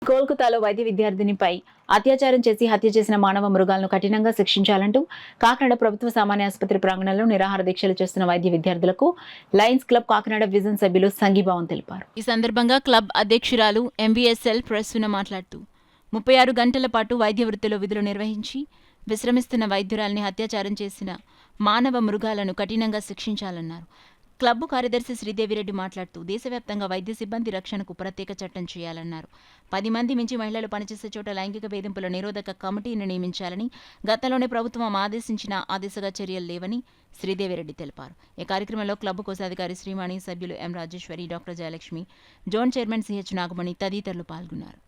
కోల్కతాలో వైద్య విద్యార్థినిపై అత్యాచారం చేసి హత్య చేసిన మానవ మృగాలను కఠినంగా శిక్షించాలంటూ కాకినాడ ప్రభుత్వ సామాన్య ఆసుపత్రి ప్రాంగణంలో నిరాహార దీక్షలు చేస్తున్న వైద్య విద్యార్థులకు లయన్స్ క్లబ్ కాకినాడ విజన్ సభ్యులు సంఘీభావం తెలిపారు. ఈ సందర్భంగా క్లబ్ అధ్యక్షురాలు ఎంవీఎస్ఎల్ ప్రెస్సున మాట్లాడుతూ 36 గంటల పాటు వైద్య వృత్తిలో విధులు నిర్వహించి విశ్రమిస్తున్న వైద్యురాల్ని అత్యాచారం చేసిన మానవ మృగాలను కఠినంగా శిక్షించాలన్నారు. క్లబ్ కార్యదర్శి శ్రీదేవిరెడ్డి మాట్లాడుతూ దేశవ్యాప్తంగా వైద్య సిబ్బంది రక్షణకు ప్రత్యేక చట్టం చేయాలన్నారు. 10 మంది మించి మహిళలు పనిచేసే చోట లైంగిక వేధింపుల నిరోధక కమిటీని నియమించాలని గతంలోనే ప్రభుత్వం ఆదేశించిన ఆ దిశగా చర్యలు లేవని శ్రీదేవిరెడ్డి తెలిపారు. ఈ కార్యక్రమంలో క్లబ్ కోశాధికారి శ్రీవాణి, సభ్యులు M Rajeswari, doctor Jayalakshmi, zone chairman CH Nagamani తదితరులు పాల్గొన్నారు.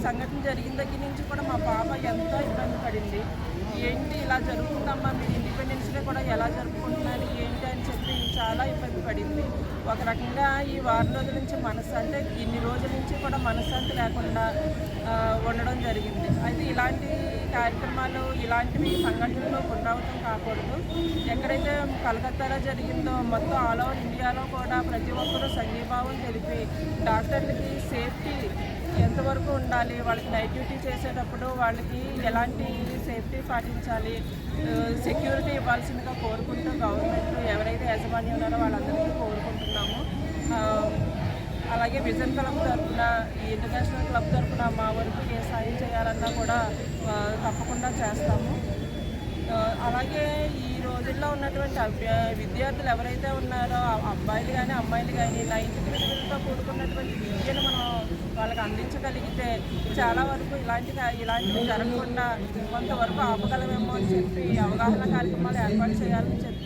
సంఘటన జరిగిన దగ్గర నుంచి కూడా మా పాప ఎంతో ఇబ్బంది పడింది. ఏంటి ఇలా జరుగుతుందమ్మా, మీరు ఇండిపెండెన్స్గా కూడా ఎలా జరుపుకుంటున్నారు ఏంటి అని చెప్పి చాలా ఇబ్బంది పడింది. ఒక రకంగా ఈ వారం రోజుల నుంచి అంటే ఇన్ని రోజుల నుంచి కూడా మనశ్శాంతి లేకుండా ఉండడం జరిగింది. అయితే ఇలాంటి కార్యక్రమాలు, ఇలాంటివి సంఘటనలు పునరావృతం కాకూడదు. ఎక్కడైతే కలకత్తాలో జరిగిందో మొత్తం ఆల్ ఓవర్ ఇండియాలో కూడా ప్రతి ఒక్కరూ సంఘీభావం తెలిపి డాక్టర్లకి సేఫ్టీ ఎంతవరకు ఉండాలి, వాళ్ళకి నైట్ డ్యూటీ చేసేటప్పుడు వాళ్ళకి ఎలాంటి సేఫ్టీ పాటించాలి, సెక్యూరిటీ ఇవ్వాల్సిందిగా కోరుకుంటూ గవర్నమెంట్ ఎవరైతే యాజమాన్యం ఉన్నారో వాళ్ళందరికీ కోరుకుంటున్నాము. అలాగే విజన్ క్లబ్ తరఫున, ఈ ఇంటర్నేషనల్ క్లబ్ తరఫున మా వరకు ఏ సాయం చేయాలన్నా కూడా తప్పకుండా చేస్తాము. అలాగే ఈ రోజుల్లో ఉన్నటువంటి విద్యార్థులు ఎవరైతే ఉన్నారో అబ్బాయిలు కానీ అమ్మాయిలు కానీ నైతిక విలువలతో కూడుకున్నటువంటి విద్యను మనం వాళ్ళకి అందించగలిగితే చాలా వరకు ఇలాంటివి జరగకుండా కొంతవరకు ఆపగలమేమో అని చెప్పి అవగాహన కార్యక్రమాలు ఏర్పాటు చేయాలని చెప్పి